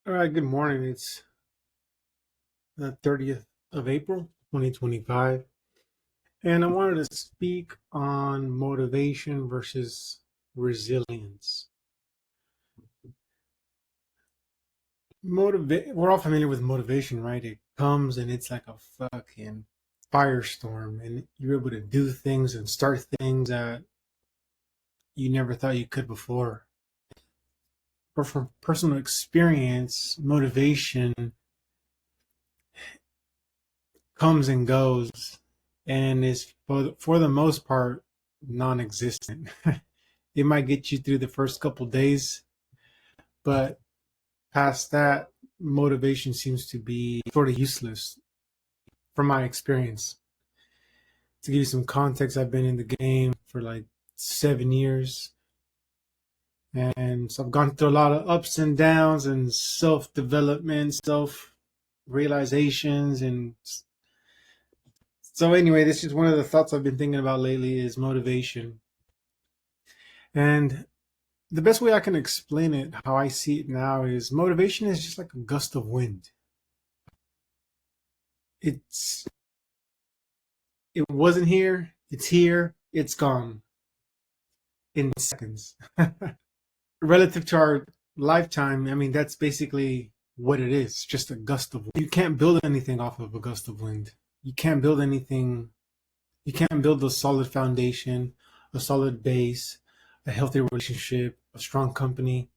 All right, good morning. It's the 30th of April, 2025. And I wanted to speak on motivation versus resilience. We're all familiar with motivation, right? It comes and it's like a fucking firestorm, and you're able to do things and start things that you never thought you could before. But from personal experience, motivation comes and goes and is for the most part non-existent. It might get you through the first couple days, but past that, motivation seems to be sort of useless from my experience. To give you some context, I've been in the game for like 7 years, and so I've gone through a lot of ups and downs and self-development, self-realizations, and so anyway, this is one of the thoughts I've been thinking about lately is motivation. And the best way I can explain it, how I see it now, is motivation is just like a gust of wind. It's it wasn't here, it's here, it's gone in seconds. Relative to our lifetime, I mean that's basically what it is, just a gust of wind. You can't build anything off of a gust of wind. You can't build anything, you can't build a solid foundation, a solid base, a healthy relationship, a strong company.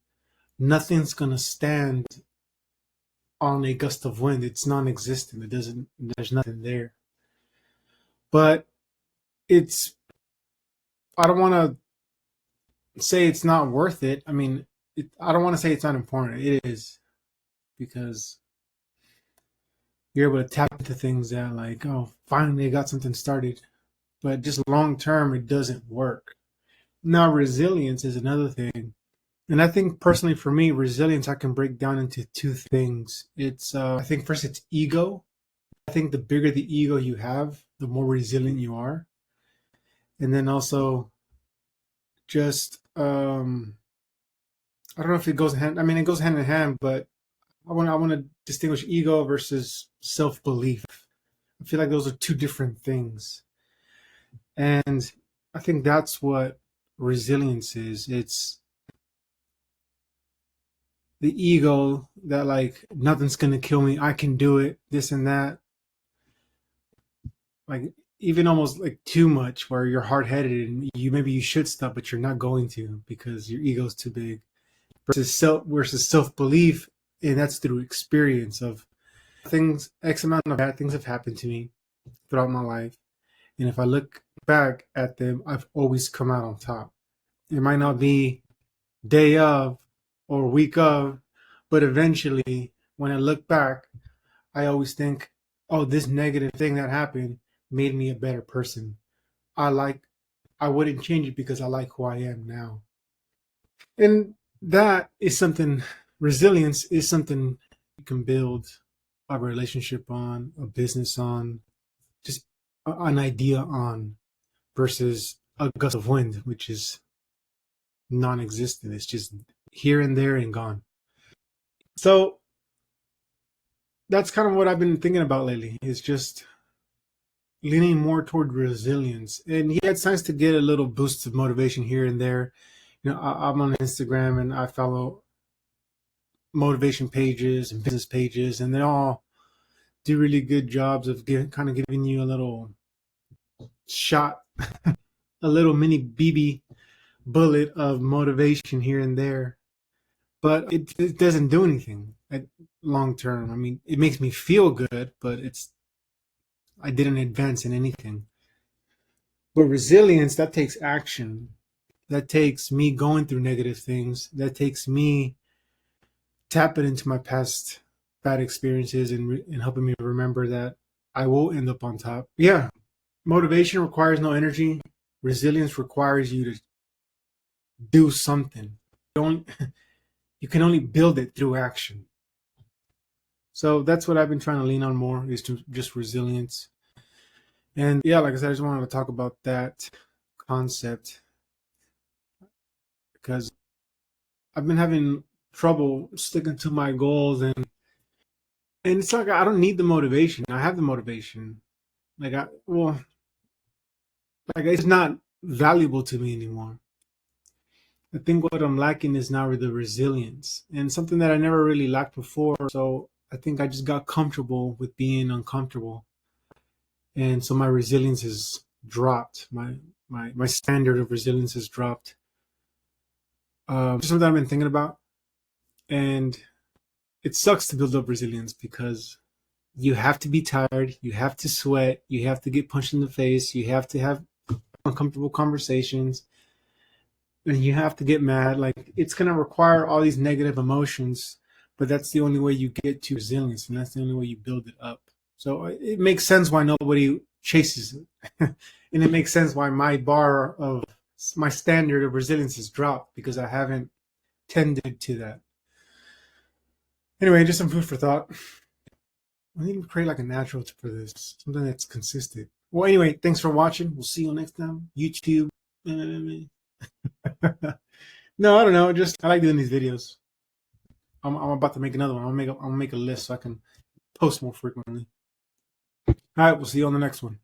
Nothing's gonna stand on a gust of wind. It's non-existent. It doesn't. There's nothing there. But it's. I don't want to say it's not worth it. I mean, I don't want to say it's not important. It is because you're able to tap into things that, like, oh, finally I got something started. But just long term, it doesn't work. Now, resilience is another thing. And I think personally for me, resilience I can break down into two things. I think first it's ego. I think the bigger the ego you have, the more resilient you are. And then also just I don't know if it goes hand. I mean, it goes hand in hand, but I want to distinguish ego versus self belief. I feel like those are two different things, and I think that's what resilience is. It's the ego that, like, nothing's gonna kill me. I can do it. This and that. Like, even almost like too much, where you're hard headed and you should stop, but you're not going to because your ego's too big. Versus self belief, and that's through experience of things. X amount of bad things have happened to me throughout my life, and if I look back at them, I've always come out on top. It might not be day of or week of, but eventually when I look back, I always think, oh, this negative thing that happened made me a better person. I wouldn't change it because I like who I am now. And that is something, resilience is something you can build a relationship on, a business on, just an idea on, versus a gust of wind, which is non existent. It's just here and there and gone. So that's kind of what I've been thinking about lately, is just leaning more toward resilience. And yeah, it's nice to get a little boost of motivation here and there. I'm on Instagram and I follow motivation pages and business pages, and they all do really good jobs of kind of giving you a little shot, a little mini BB bullet of motivation here and there. But it doesn't do anything at long term. I mean, it makes me feel good, but I didn't advance in anything. But resilience, that takes action. That takes me going through negative things. That takes me tapping into my past bad experiences and helping me remember that I will end up on top. Yeah, motivation requires no energy. Resilience requires you to do something. Don't you can only build it through action. So that's what I've been trying to lean on more, is to just resilience. And yeah, like I said, I just wanted to talk about that concept because I've been having trouble sticking to my goals, and it's like I don't need the motivation. I have the motivation. Like I well, like it's not valuable to me anymore. I think what I'm lacking is now the resilience and something that I never really lacked before. So I think I just got comfortable with being uncomfortable. And so my resilience has dropped. My standard of resilience has dropped. Just something I've been thinking about. And it sucks to build up resilience because you have to be tired, you have to sweat, you have to get punched in the face, you have to have uncomfortable conversations, and you have to get mad. Like it's gonna require all these negative emotions, but that's the only way you get to resilience, and that's the only way you build it up. So it makes sense why nobody chases it, and it makes sense why my standard of resilience has dropped because I haven't tended to that. Anyway, just some food for thought. I need to create like a natural for this, something that's consistent. Well, anyway, thanks for watching. We'll see you next time. YouTube. No, I don't know. Just I like doing these videos. I'm about to make another one. I'll make a list so I can post more frequently. All right, we'll see you on the next one.